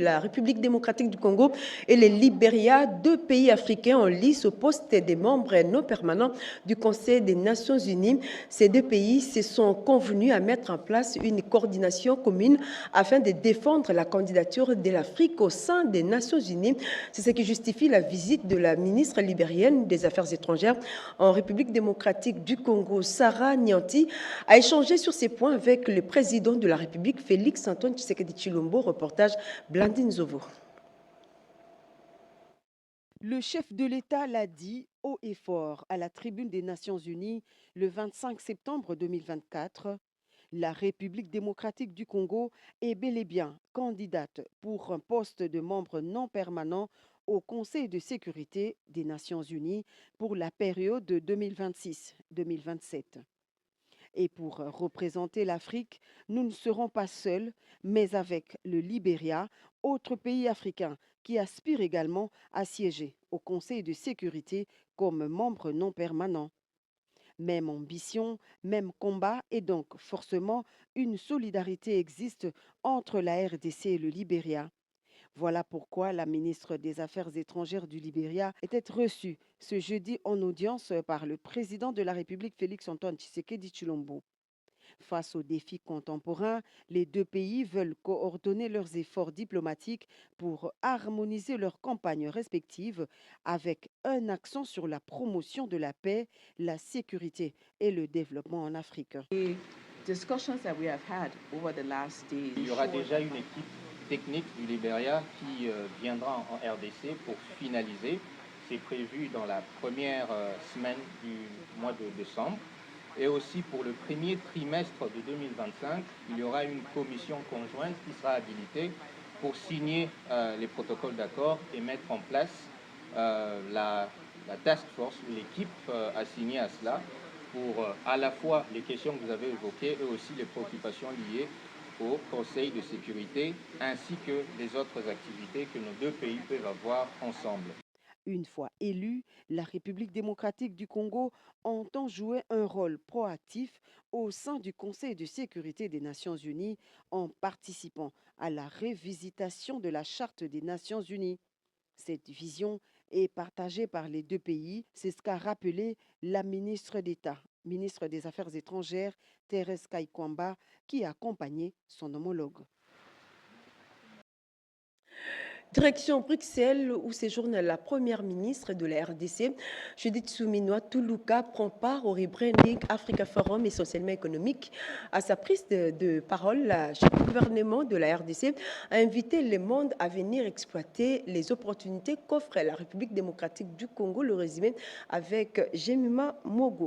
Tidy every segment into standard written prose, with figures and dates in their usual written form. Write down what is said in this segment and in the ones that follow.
la République démocratique du Congo et le Libéria, deux pays africains en lice au poste des membres non permanents du Conseil des Nations Unies. Ces deux pays se sont convenus à mettre en place une coordination commune afin de défendre la candidature de l'Afrique au sein des Nations Unies. C'est ce qui justifie la visite de la ministre libérienne des Affaires étrangères en République démocratique du Congo, Sarah Nianti, a échangé sur ces points avec le président de la République, Félix-Antoine Tshisekedi Tshilombo. Reportage Blandine Zovo. Le chef de l'État l'a dit haut et fort à la tribune des Nations Unies le 25 septembre 2024. La République démocratique du Congo est bel et bien candidate pour un poste de membre non permanent au Conseil de sécurité des Nations Unies pour la période de 2026-2027. Et pour représenter l'Afrique, nous ne serons pas seuls, mais avec le Libéria, autre pays africain qui aspire également à siéger au Conseil de sécurité comme membre non permanent. Même ambition, même combat et donc forcément une solidarité existe entre la RDC et le Libéria. Voilà pourquoi la ministre des Affaires étrangères du Libéria était reçue ce jeudi en audience par le président de la République Félix-Antoine Tshisekedi Tshilombo. Face aux défis contemporains, les deux pays veulent coordonner leurs efforts diplomatiques pour harmoniser leurs campagnes respectives avec un accent sur la promotion de la paix, la sécurité et le développement en Afrique. Il y aura déjà une équipe technique du Libéria qui viendra en RDC pour finaliser. C'est prévu dans la première semaine du mois de décembre. Et aussi pour le premier trimestre de 2025, il y aura une commission conjointe qui sera habilitée pour signer les protocoles d'accord et mettre en place la task force, l'équipe assignée à cela, pour à la fois les questions que vous avez évoquées et aussi les préoccupations liées au Conseil de sécurité, ainsi que les autres activités que nos deux pays peuvent avoir ensemble. Une fois élue, la République démocratique du Congo entend jouer un rôle proactif au sein du Conseil de sécurité des Nations Unies en participant à la révisitation de la Charte des Nations Unies. Cette vision est partagée par les deux pays, c'est ce qu'a rappelé la ministre d'État, ministre des Affaires étrangères, Thérèse Kaikwamba, qui a accompagné son homologue. Direction Bruxelles, où séjourne la première ministre de la RDC, Judith Suminwa Tuluka, prend part au rebranding Africa Forum, essentiellement économique. À sa prise de parole, le chef du gouvernement de la RDC a invité le monde à venir exploiter les opportunités qu'offre la République démocratique du Congo. Le résumé avec Jemima Mogo.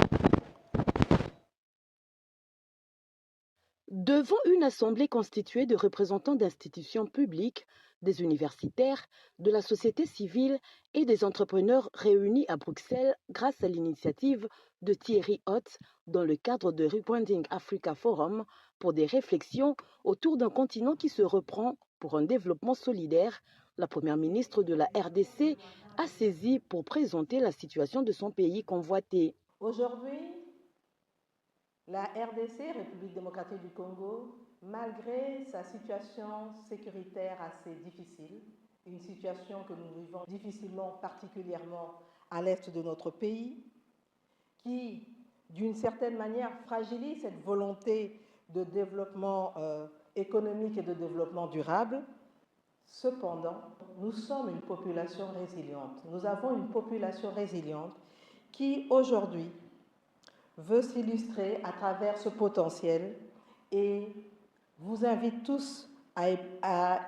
Devant une assemblée constituée de représentants d'institutions publiques, des universitaires, de la société civile et des entrepreneurs réunis à Bruxelles grâce à l'initiative de Thierry Hotz dans le cadre de Rebranding Africa Forum pour des réflexions autour d'un continent qui se reprend pour un développement solidaire, la première ministre de la RDC a saisi pour présenter la situation de son pays convoité. Aujourd'hui, la RDC, République démocratique du Congo, malgré sa situation sécuritaire assez difficile, une situation que nous vivons difficilement, particulièrement à l'est de notre pays, qui, d'une certaine manière, fragilise cette volonté de développement économique et de développement durable. Cependant, nous sommes une population résiliente. Nous avons une population résiliente qui, aujourd'hui, veut s'illustrer à travers ce potentiel et vous invite tous à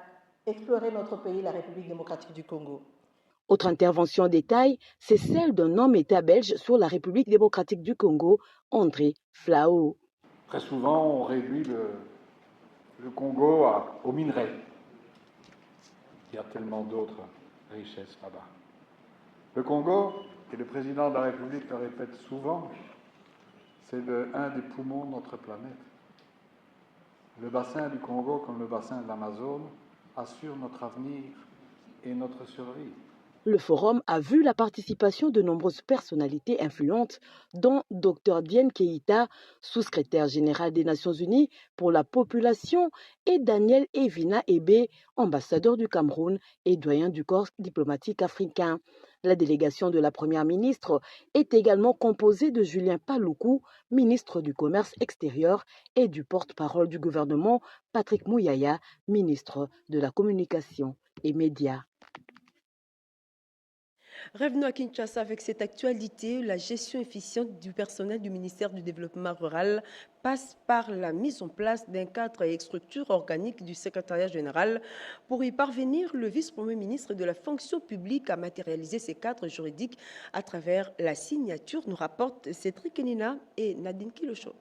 explorer notre pays, la République démocratique du Congo. Autre intervention détail, c'est celle d'un homme État belge sur la République démocratique du Congo, André Flao. Très souvent, on réduit le Congo aux minerais. Il y a tellement d'autres richesses là-bas. Le Congo, et le président de la République le répète souvent, c'est un des poumons de notre planète. Le bassin du Congo, comme le bassin de l'Amazone, assure notre avenir et notre survie. Le forum a vu la participation de nombreuses personnalités influentes, dont Dr Diène Keïta, sous-secrétaire général des Nations Unies pour la population, et Daniel Evina Ebe, ambassadeur du Cameroun et doyen du corps diplomatique africain. La délégation de la Première ministre est également composée de Julien Paloukou, ministre du Commerce extérieur, et du porte-parole du gouvernement, Patrick Mouyaya, ministre de la Communication et Médias. Revenons à Kinshasa avec cette actualité. La gestion efficiente du personnel du ministère du Développement rural passe par la mise en place d'un cadre et structure organique du secrétariat général. Pour y parvenir, le vice-premier ministre de la fonction publique a matérialisé ces cadres juridiques à travers la signature, nous rapportent Cédric Enina et Nadine Kilocho.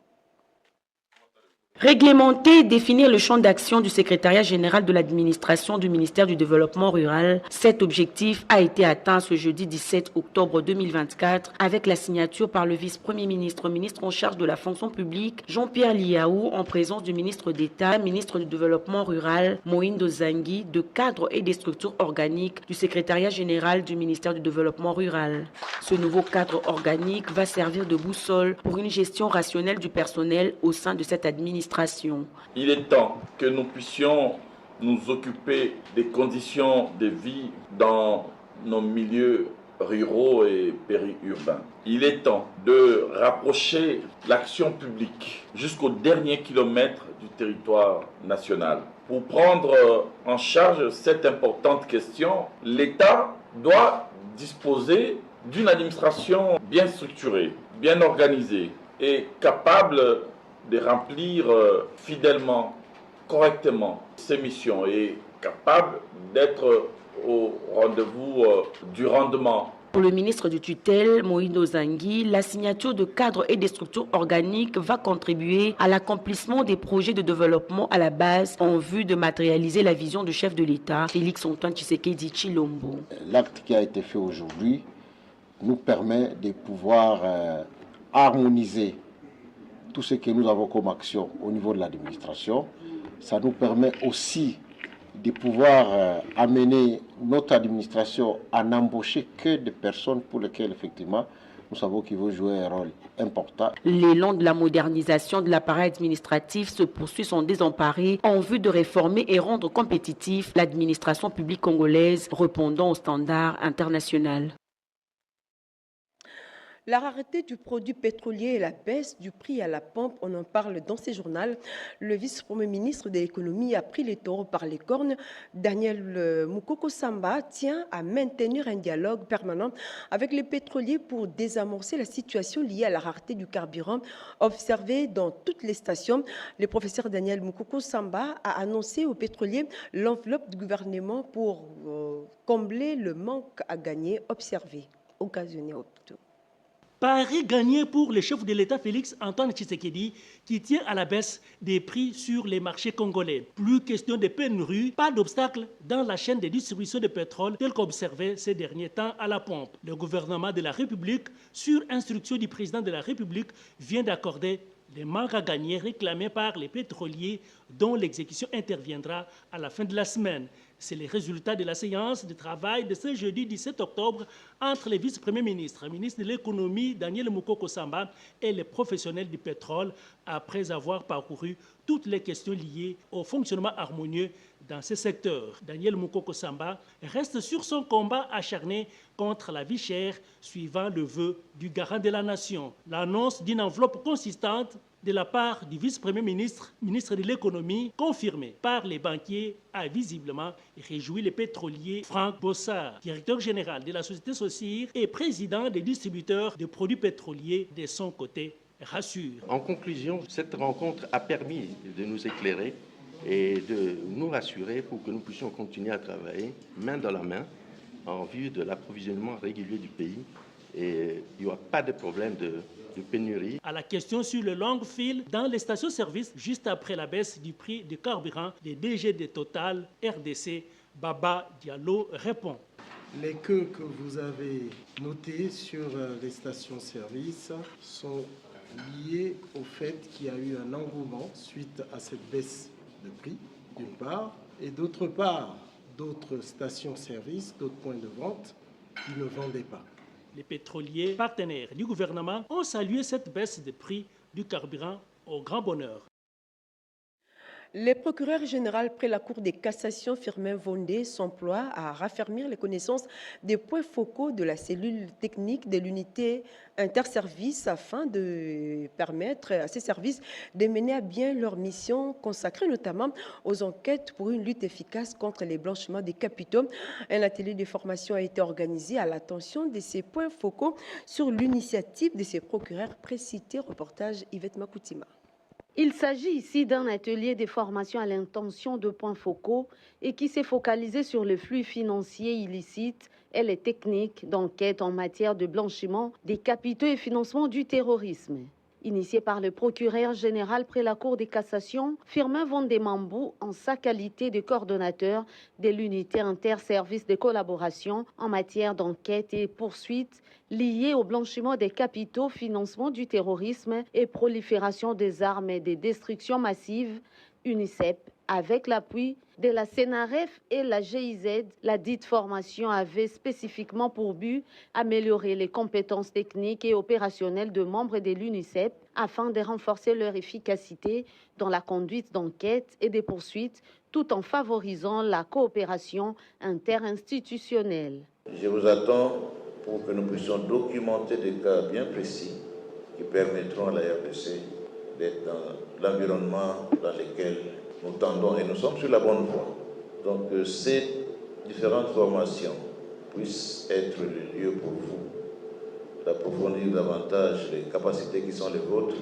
Réglementer et définir le champ d'action du secrétariat général de l'administration du ministère du Développement rural, cet objectif a été atteint ce jeudi 17 octobre 2024 avec la signature par le vice-premier ministre, ministre en charge de la fonction publique, Jean-Pierre Liaou, en présence du ministre d'État, ministre du Développement rural, Moïndo Zangui, de cadres et des structures organiques du secrétariat général du ministère du Développement rural. Ce nouveau cadre organique va servir de boussole pour une gestion rationnelle du personnel au sein de cette administration. Il est temps que nous puissions nous occuper des conditions de vie dans nos milieux ruraux et périurbains. Il est temps de rapprocher l'action publique jusqu'au dernier kilomètre du territoire national. Pour prendre en charge cette importante question, l'État doit disposer d'une administration bien structurée, bien organisée et capable de remplir fidèlement, correctement ses missions et capable d'être au rendez-vous du rendement. Pour le ministre du tutelle, Moïndo Zangui, la signature de cadres et des structures organiques va contribuer à l'accomplissement des projets de développement à la base en vue de matérialiser la vision du chef de l'État, Félix-Antoine Tshisekedi Tshilombo. L'acte qui a été fait aujourd'hui nous permet de pouvoir harmoniser tout ce que nous avons comme action au niveau de l'administration. Ça nous permet aussi de pouvoir amener notre administration à n'embaucher que des personnes pour lesquelles, effectivement, nous savons qu'ils vont jouer un rôle important. L'élan de la modernisation de l'appareil administratif se poursuit sans désemparer en vue de réformer et rendre compétitif l'administration publique congolaise répondant aux standards internationaux. La rareté du produit pétrolier et la baisse du prix à la pompe, on en parle dans ce journal. Le vice-premier ministre de l'économie a pris les taureaux par les cornes. Daniel Mukoko Samba tient à maintenir un dialogue permanent avec les pétroliers pour désamorcer la situation liée à la rareté du carburant observée dans toutes les stations. Le professeur Daniel Mukoko Samba a annoncé aux pétroliers l'enveloppe du gouvernement pour combler le manque à gagner observé, occasionné plutôt. Pari gagné pour le chef de l'État Félix-Antoine Tshisekedi qui tient à la baisse des prix sur les marchés congolais. Plus question de pénurie, pas d'obstacle dans la chaîne de distribution de pétrole tel qu'observé ces derniers temps à la pompe. Le gouvernement de la République, sur instruction du président de la République, vient d'accorder les manques à gagner réclamés par les pétroliers dont l'exécution interviendra à la fin de la semaine. C'est le résultat de la séance de travail de ce jeudi 17 octobre entre les vice-premiers ministres, ministre de l'économie Daniel Mukoko Samba et les professionnels du pétrole après avoir parcouru toutes les questions liées au fonctionnement harmonieux dans ce secteur. Daniel Mukoko Samba reste sur son combat acharné contre la vie chère, suivant le vœu du garant de la nation. L'annonce d'une enveloppe consistante de la part du vice-premier ministre, ministre de l'économie, confirmée par les banquiers, a visiblement réjoui les pétroliers. Franck Bossard, directeur général de la société Socir et président des distributeurs de produits pétroliers, de son côté, rassure. En conclusion, cette rencontre a permis de nous éclairer et de nous rassurer pour que nous puissions continuer à travailler main dans la main en vue de l'approvisionnement régulier du pays. Et il n'y aura pas de problème de pénurie. À la question sur le long fil dans les stations-service, juste après la baisse du prix du carburant, le DG de Total RDC, Baba Diallo, répond. Les queues que vous avez notées sur les stations-service sont liées au fait qu'il y a eu un engouement suite à cette baisse de prix, d'une part, et d'autre part, d'autres stations-service, d'autres points de vente qui ne vendaient pas. Les pétroliers partenaires du gouvernement ont salué cette baisse des prix du carburant au grand bonheur. Le procureur général près la Cour de cassation, Firmin Vondé, s'emploie à raffermir les connaissances des points focaux de la cellule technique de l'unité interservices afin de permettre à ces services de mener à bien leur mission consacrée notamment aux enquêtes pour une lutte efficace contre les blanchiments des capitaux. Un atelier de formation a été organisé à l'attention de ces points focaux sur l'initiative de ces procureurs précités. Reportage Yvette Makoutima. Il s'agit ici d'un atelier de formation à l'intention de points focaux et qui s'est focalisé sur le flux financier illicite et les techniques d'enquête en matière de blanchiment des capitaux et financement du terrorisme. Initié par le procureur général près la Cour de cassation, Firmin Vondé Mambou, en sa qualité de coordonnateur de l'unité interservice de collaboration en matière d'enquête et poursuite liées au blanchiment des capitaux, financement du terrorisme et prolifération des armes et des destructions massives, UNICEP, avec l'appui de la CNRF et la GIZ, la dite formation avait spécifiquement pour but d'améliorer les compétences techniques et opérationnelles de membres de l'UNICEP afin de renforcer leur efficacité dans la conduite d'enquêtes et des poursuites tout en favorisant la coopération interinstitutionnelle. Je vous attends pour que nous puissions documenter des cas bien précis qui permettront à la RDC d'être dans l'environnement dans lequel nous tendons et nous sommes sur la bonne voie. Donc ces différentes formations puissent être le lieu pour vous d'approfondir davantage les capacités qui sont les vôtres.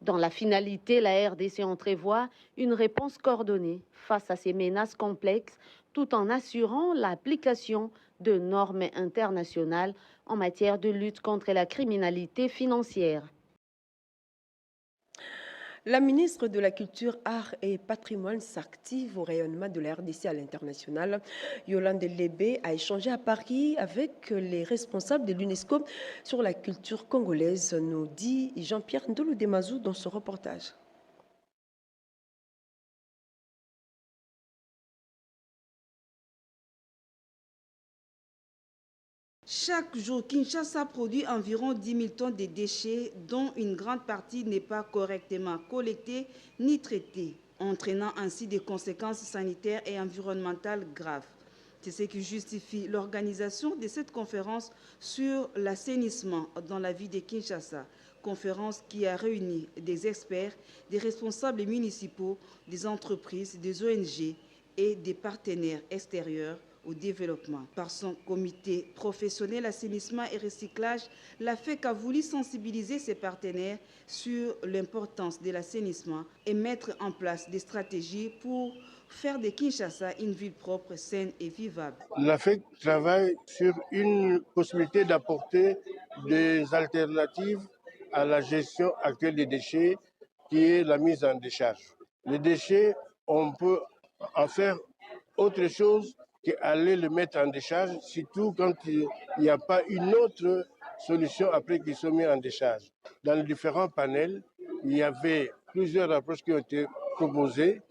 Dans la finalité, la RDC entrevoit une réponse coordonnée face à ces menaces complexes tout en assurant l'application de normes internationales en matière de lutte contre la criminalité financière. La ministre de la Culture, Arts et Patrimoine s'active au rayonnement de la RDC à l'international. Yolande Lébé a échangé à Paris avec les responsables de l'UNESCO sur la culture congolaise, nous dit Jean-Pierre Ndolo-Demazou dans ce reportage. Chaque jour, Kinshasa produit environ 10 000 tonnes de déchets dont une grande partie n'est pas correctement collectée ni traitée, entraînant ainsi des conséquences sanitaires et environnementales graves. C'est ce qui justifie l'organisation de cette conférence sur l'assainissement dans la ville de Kinshasa. Conférence qui a réuni des experts, des responsables municipaux, des entreprises, des ONG et des partenaires extérieurs au développement. Par son comité professionnel assainissement et recyclage, la FEC a voulu sensibiliser ses partenaires sur l'importance de l'assainissement et mettre en place des stratégies pour faire de Kinshasa une ville propre, saine et vivable. La FEC travaille sur une possibilité d'apporter des alternatives à la gestion actuelle des déchets, qui est la mise en décharge. Les déchets, on peut en faire autre chose qu'aller le mettre en décharge, surtout quand il n'y a pas une autre solution après qu'ils soient mis en décharge. Dans les différents panels, il y avait plusieurs approches qui ont été proposées.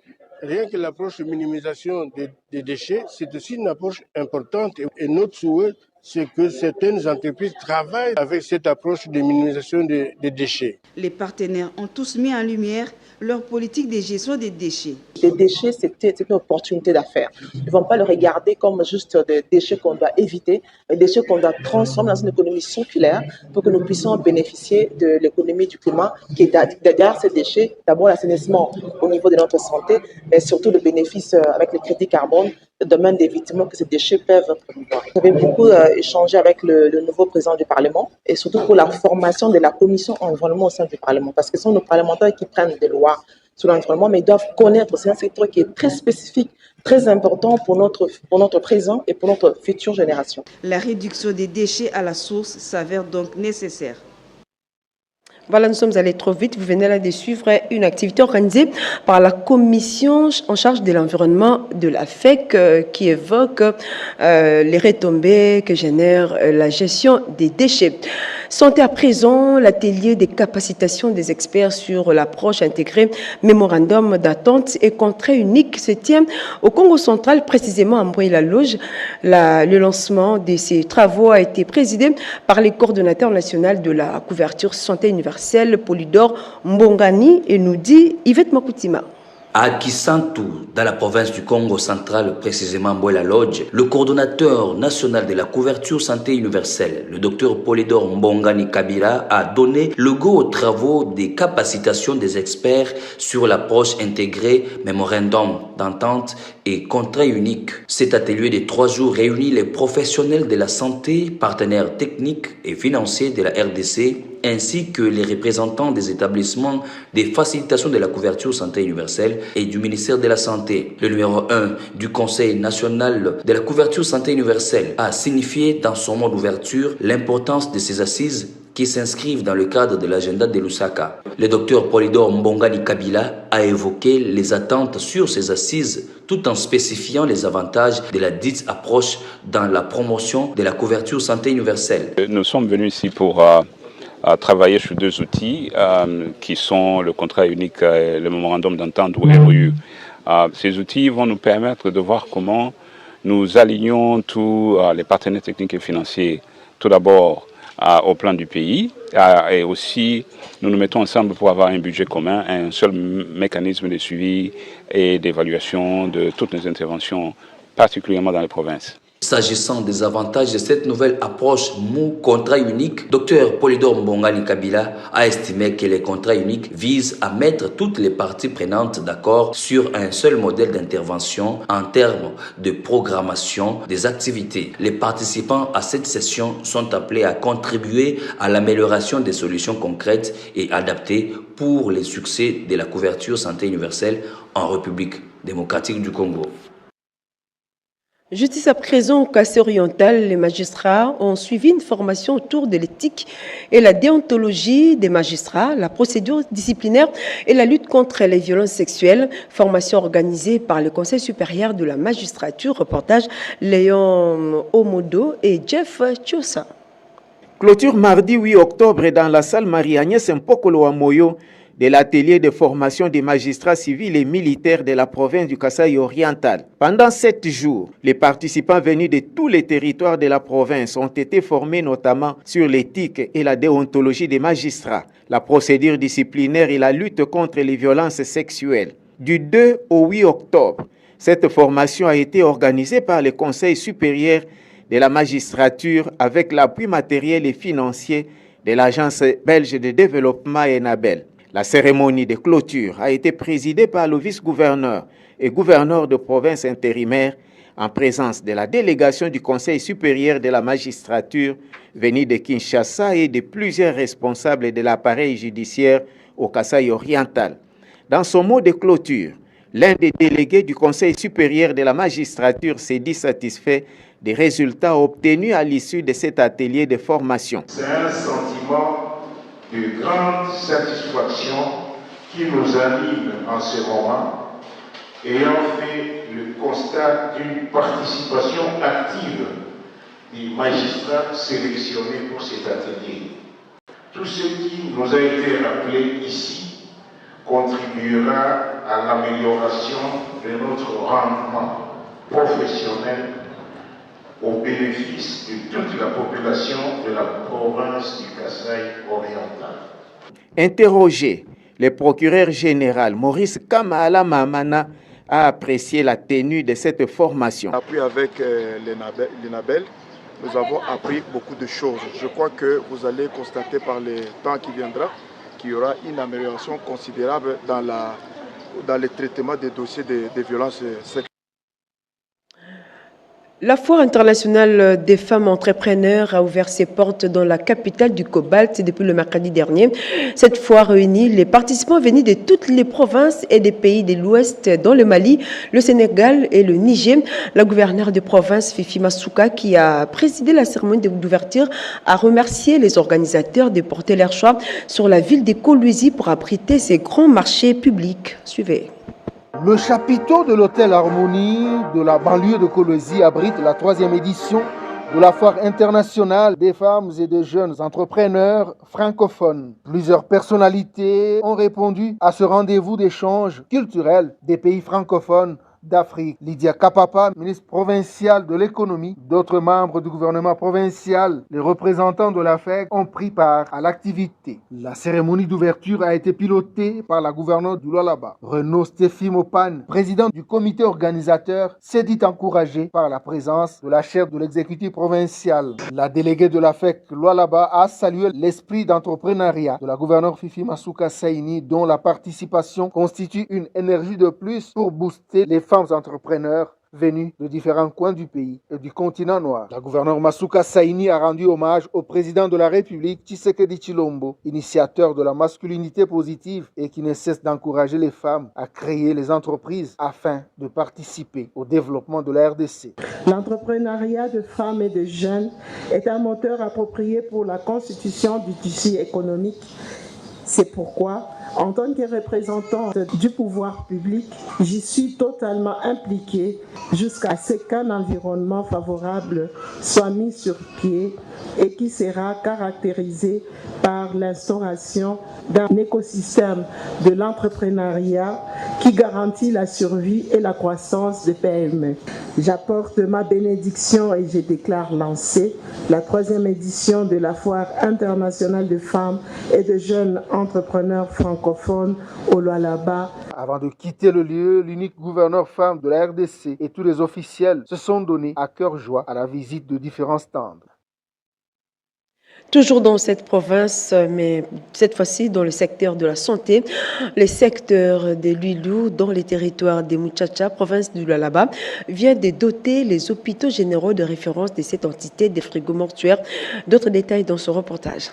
Rien que l'approche de minimisation des déchets, c'est aussi une approche importante. Et notre souhait, c'est que certaines entreprises travaillent avec cette approche de minimisation des déchets. Les partenaires ont tous mis en lumière leur politique de gestion des déchets. Les déchets, c'est une opportunité d'affaires. Ils ne vont pas le regarder comme juste des déchets qu'on doit éviter, des déchets qu'on doit transformer dans une économie circulaire pour que nous puissions bénéficier de l'économie du climat qui est derrière ces déchets. D'abord l'assainissement au niveau de notre santé, mais surtout le bénéfice avec le crédit carbone, le domaine d'évitement que ces déchets peuvent promouvoir. J'avais beaucoup échangé avec le nouveau président du Parlement et surtout pour la formation de la commission environnement au sein du Parlement, parce que ce sont nos parlementaires qui prennent des lois sur l'environnement, mais ils doivent connaître, c'est un secteur qui est très spécifique, très important pour notre présent et pour notre future génération. La réduction des déchets à la source s'avère donc nécessaire. Voilà, nous sommes allés trop vite. Vous venez là de suivre une activité organisée par la commission en charge de l'environnement de la FEC qui évoque les retombées que génère la gestion des déchets. Santé à présent, l'atelier des capacitations des experts sur l'approche intégrée, mémorandum d'attente et contrat unique se tient au Congo central, précisément à Mboye-la-Loge. Le lancement de ces travaux a été présidé par les coordonnateurs nationaux de la couverture santé universelle, Polydor Mbongani, et nous dit Yvette Makoutima. À Kisantu, dans la province du Congo central, précisément Mboye-la-Loge, le coordonnateur national de la couverture santé universelle, le docteur Polydor Mbongani Kabila, a donné le go aux travaux des capacitations des experts sur l'approche intégrée, mémorandum d'entente et contrat unique. Cet atelier de 3 jours réunit les professionnels de la santé, partenaires techniques et financiers de la RDC, ainsi que les représentants des établissements de facilitation de la couverture santé universelle et du ministère de la Santé. Le numéro 1 du Conseil national de la couverture santé universelle a signifié dans son mot d'ouverture l'importance de ces assises qui s'inscrivent dans le cadre de l'agenda de Lusaka. Le docteur Polydor Mbongani Kabila a évoqué les attentes sur ces assises tout en spécifiant les avantages de la dite approche dans la promotion de la couverture santé universelle. Nous sommes venus ici pour travailler sur 2 outils qui sont le contrat unique et le mémorandum d'entente ou MOU. Ces outils vont nous permettre de voir comment nous alignons tous les partenaires techniques et financiers, tout d'abord au plan du pays, et aussi nous nous mettons ensemble pour avoir un budget commun, un seul mécanisme de suivi et d'évaluation de toutes nos interventions, particulièrement dans les provinces. S'agissant des avantages de cette nouvelle approche contrat unique, Dr Polydor Mbongani Kabila a estimé que les contrats uniques visent à mettre toutes les parties prenantes d'accord sur un seul modèle d'intervention en termes de programmation des activités. Les participants à cette session sont appelés à contribuer à l'amélioration des solutions concrètes et adaptées pour les succès de la couverture santé universelle en République démocratique du Congo. Justice à présent au Kassai-Oriental, les magistrats ont suivi une formation autour de l'éthique et la déontologie des magistrats, la procédure disciplinaire et la lutte contre les violences sexuelles. Formation organisée par le Conseil supérieur de la magistrature. Reportage Léon Omodo et Jeff Tchosa. Clôture mardi 8 octobre dans la salle Marie-Agnès Mpokolo à Moyo de l'atelier de formation des magistrats civils et militaires de la province du Kasaï-Oriental. Pendant 7 jours, les participants venus de tous les territoires de la province ont été formés notamment sur l'éthique et la déontologie des magistrats, la procédure disciplinaire et la lutte contre les violences sexuelles. Du 2 au 8 octobre, cette formation a été organisée par le Conseil supérieur de la magistrature avec l'appui matériel et financier de l'Agence belge de développement ENABEL. La cérémonie de clôture a été présidée par le vice-gouverneur et gouverneur de province intérimaire en présence de la délégation du Conseil supérieur de la magistrature venue de Kinshasa et de plusieurs responsables de l'appareil judiciaire au Kasaï-Oriental. Dans son mot de clôture, l'un des délégués du Conseil supérieur de la magistrature s'est dit satisfait des résultats obtenus à l'issue de cet atelier de formation. C'est un sentiment de grande satisfaction qui nous anime en ce moment, ayant fait le constat d'une participation active des magistrats sélectionnés pour cet atelier. Tout ce qui nous a été rappelé ici contribuera à l'amélioration de notre rendement professionnel au bénéfice de toute la population de la province du Kasaï-Oriental. Interrogé, le procureur général Maurice Kamala Mamana a apprécié la tenue de cette formation. Appui avec l'ENABEL, nous avons appris beaucoup de choses. Je crois que vous allez constater par le temps qui viendra qu'il y aura une amélioration considérable dans le traitement des dossiers de violences sexuelles. La Foire internationale des femmes entrepreneurs a ouvert ses portes dans la capitale du Cobalt depuis le mercredi dernier. Cette foire réunit les participants venus de toutes les provinces et des pays de l'Ouest, dont le Mali, le Sénégal et le Niger. La gouverneure de province, Fifi Masuka, qui a présidé la cérémonie d'ouverture, a remercié les organisateurs de porter leur choix sur la ville de Kolwezi pour abriter ces grands marchés publics. Suivez. Le chapiteau de l'hôtel Harmonie de la banlieue de Kolwezi abrite la 3e édition de la foire internationale des femmes et des jeunes entrepreneurs francophones. Plusieurs personnalités ont répondu à ce rendez-vous d'échange culturel des pays francophones d'Afrique. Lydia Kapapa, ministre provinciale de l'économie, d'autres membres du gouvernement provincial, les représentants de la FEC ont pris part à l'activité. La cérémonie d'ouverture a été pilotée par la gouverneure du Lualaba. Renaud Stéphie Mopane, président du comité organisateur, s'est dit encouragé par la présence de la chef de l'exécutif provincial. La déléguée de la FEC Lualaba a salué l'esprit d'entrepreneuriat de la gouverneure Fifi Masuka Saini, dont la participation constitue une énergie de plus pour booster les femmes entrepreneurs venus de différents coins du pays et du continent noir. La gouverneure Masuka Saini a rendu hommage au président de la République, Tshisekedi Tshilombo, initiateur de la masculinité positive et qui ne cesse d'encourager les femmes à créer les entreprises afin de participer au développement de la RDC. L'entrepreneuriat de femmes et de jeunes est un moteur approprié pour la constitution du tissu économique. C'est pourquoi, en tant que représentante du pouvoir public, j'y suis totalement impliquée jusqu'à ce qu'un environnement favorable soit mis sur pied et qui sera caractérisé par l'instauration d'un écosystème de l'entrepreneuriat qui garantit la survie et la croissance des PME. J'apporte ma bénédiction et je déclare lancée la 3e édition de la Foire internationale de femmes et de jeunes entrepreneurs francophones au Lualaba. Avant de quitter le lieu, l'unique gouverneur femme de la RDC et tous les officiels se sont donnés à cœur joie à la visite de différents stands. Toujours dans cette province, mais cette fois-ci dans le secteur de la santé, le secteur de Lwilu, dans les territoires des Muchacha, province du Lualaba, vient de doter les hôpitaux généraux de référence de cette entité des frigos mortuaires. D'autres détails dans ce reportage.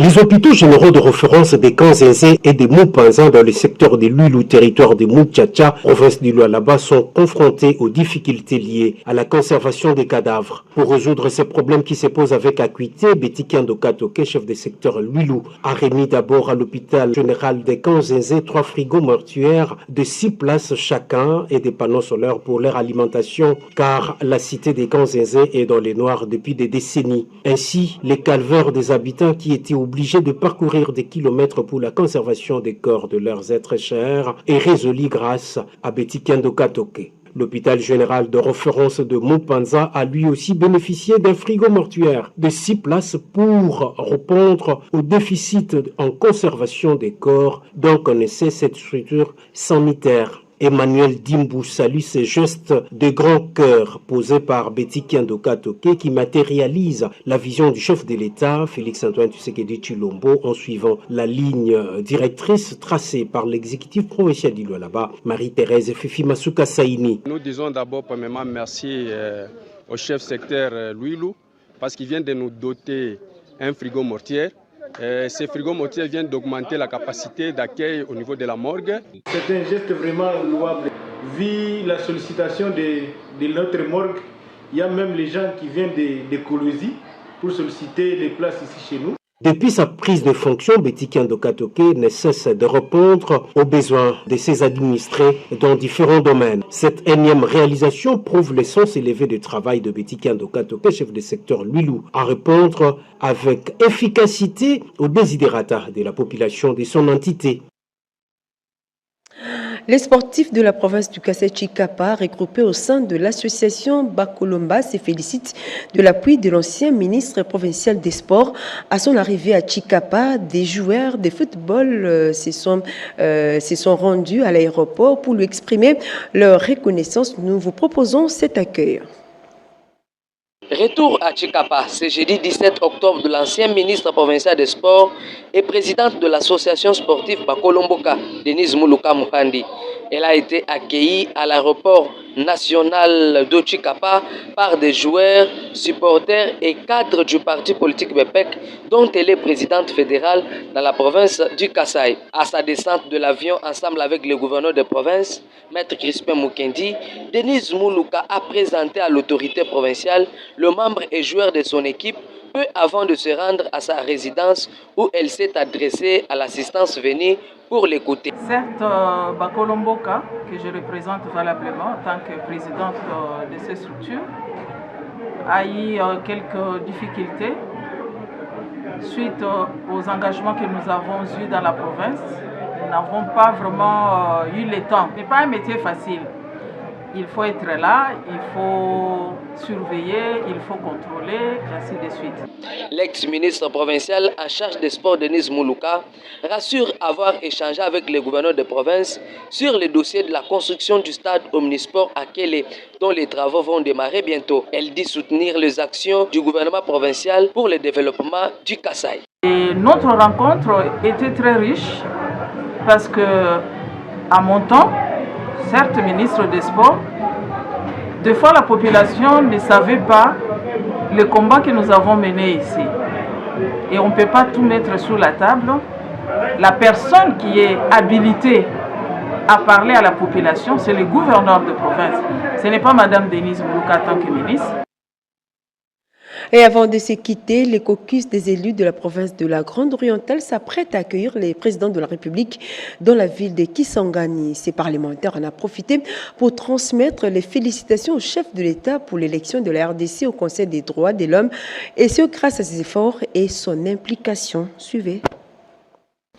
Les hôpitaux généraux de référence des Kanzenzé et des Mupanza dans le secteur de Lwilu, territoire des Muchacha, province du Lualaba, sont confrontés aux difficultés liées à la conservation des cadavres. Pour résoudre ces problèmes qui se posent avec acuité, Betty Kiando Katoke, chef des secteurs Lwilu, a remis d'abord à l'hôpital général des Kanzenzé 3 frigos mortuaires de 6 places chacun et des panneaux solaires pour leur alimentation, car la cité des Kanzenzé est dans les noirs depuis des décennies. Ainsi, les calvaires des habitants qui étaient obligés de parcourir des kilomètres pour la conservation des corps de leurs êtres chers est résolu grâce à Betty Kiando Katoke. L'hôpital général de référence de Mupanza a lui aussi bénéficié d'un frigo mortuaire de 6 places pour répondre au déficit en conservation des corps dont connaissait cette structure sanitaire. Emmanuel Dimbou salue ces gestes de grand cœur posés par Betty Kiando Katoke qui matérialise la vision du chef de l'État, Félix-Antoine Tshisekedi Tshilombo, en suivant la ligne directrice tracée par l'exécutif provincial du Lualaba, Marie-Thérèse Fifi Masuka Saini. Nous disons d'abord premièrement merci au chef secteur Lwilu parce qu'il vient de nous doter un frigo mortier. Ces frigos mortiers viennent d'augmenter la capacité d'accueil au niveau de la morgue. C'est un geste vraiment louable. Vu la sollicitation de notre morgue, il y a même les gens qui viennent de Kolosi pour solliciter les places ici chez nous. Depuis sa prise de fonction, Betty Kiando Katoke ne cesse de répondre aux besoins de ses administrés dans différents domaines. Cette énième réalisation prouve le sens élevé du travail de Betty Kiando Katoke, chef de secteur Lwilu, à répondre avec efficacité aux desiderata de la population de son entité. Les sportifs de la province du Kasaï Chikapa, regroupés au sein de l'association Bakolomba, se félicitent de l'appui de l'ancien ministre provincial des Sports. À son arrivée à Chikapa, des joueurs de football se sont rendus à l'aéroport pour lui exprimer leur reconnaissance. Nous vous proposons cet accueil. Retour à Chikapa, ce jeudi 17 octobre de l'ancien ministre provincial des Sports et présidente de l'association sportive Bakolomboka, Denise Muluka Muhandi. Elle a été accueillie à l'aéroport national de Chikapa par des joueurs, supporters et cadres du parti politique BEPEC, dont elle est présidente fédérale dans la province du Kasaï. À sa descente de l'avion ensemble avec le gouverneur de province, Maître Crispin Mukendi, Denise Muluka a présenté à l'autorité provinciale le membre et joueur de son équipe peu avant de se rendre à sa résidence où elle s'est adressée à l'assistance venue pour l'écouter. Certes, Bakolomboka, que je représente valablement en tant que présidente de ces structures, a eu quelques difficultés suite aux engagements que nous avons eus dans la province. Nous n'avons pas vraiment eu le temps. Ce n'est pas un métier facile. Il faut être là, il faut surveiller, il faut contrôler, et ainsi de suite. L'ex-ministre provincial en charge des sports, Denise Moulouka, rassure avoir échangé avec les gouverneurs de province sur le dossier de la construction du stade Omnisport à Kélé, dont les travaux vont démarrer bientôt. Elle dit soutenir les actions du gouvernement provincial pour le développement du Kasaï. Et notre rencontre était très riche parce que, à mon temps, certes ministre des Sports, des fois la population ne savait pas le combat que nous avons mené ici. Et on ne peut pas tout mettre sous la table. La personne qui est habilitée à parler à la population, c'est le gouverneur de province. Ce n'est pas Mme Denise Moulouka en tant que ministre. Et avant de se quitter, les caucus des élus de la province de la Grande Orientale s'apprêtent à accueillir les présidents de la République dans la ville de Kisangani. Ces parlementaires en ont profité pour transmettre les félicitations au chef de l'État pour l'élection de la RDC au Conseil des droits de l'homme, et ce grâce à ses efforts et son implication. Suivez.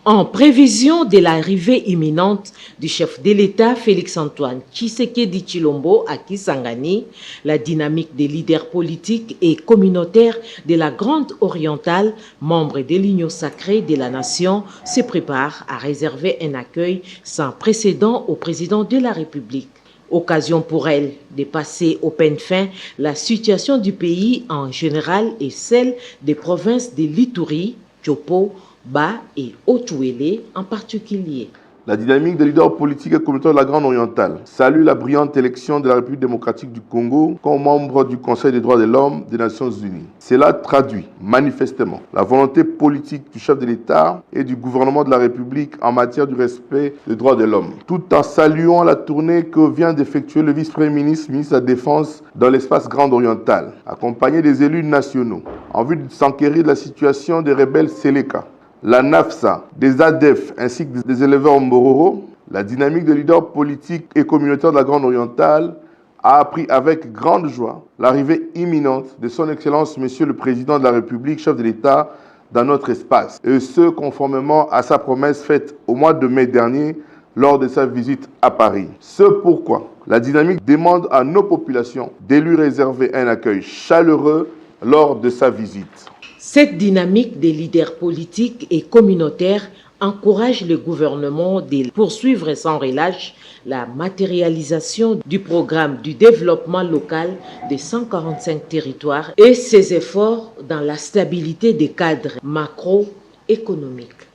En prévision de l'arrivée imminente du chef de l'État Félix-Antoine Tshisekedi Tshilombo à Kisangani, la dynamique des leaders politiques et communautaires de la Grande Orientale, membres de l'Union sacrée de la nation, se prépare à réserver un accueil sans précédent au président de la République. Occasion pour elle de passer au peigne fin la situation du pays en général et celle des provinces de l'Ituri, Tchopo, Ba et Otuele en particulier. La dynamique des leaders politiques et communautaires de la Grande Orientale salue la brillante élection de la République démocratique du Congo comme membre du Conseil des droits de l'homme des Nations Unies. Cela traduit manifestement la volonté politique du chef de l'État et du gouvernement de la République en matière du respect des droits de l'homme, tout en saluant la tournée que vient d'effectuer le vice-premier ministre, ministre de la Défense dans l'espace Grande Orientale, accompagné des élus nationaux, en vue de s'enquérir de la situation des rebelles Seleka. La NAFSA, des ADEF ainsi que des éleveurs Mororo, la dynamique des leaders politiques et communautaires de la Grande Orientale a appris avec grande joie l'arrivée imminente de son Excellence Monsieur le Président de la République, chef de l'État, dans notre espace. Et ce, conformément à sa promesse faite au mois de mai dernier lors de sa visite à Paris. Ce pourquoi la dynamique demande à nos populations de lui réserver un accueil chaleureux lors de sa visite. Cette dynamique des leaders politiques et communautaires encourage le gouvernement de poursuivre sans relâche la matérialisation du programme du développement local de 145 territoires et ses efforts dans la stabilité des cadres macroéconomiques.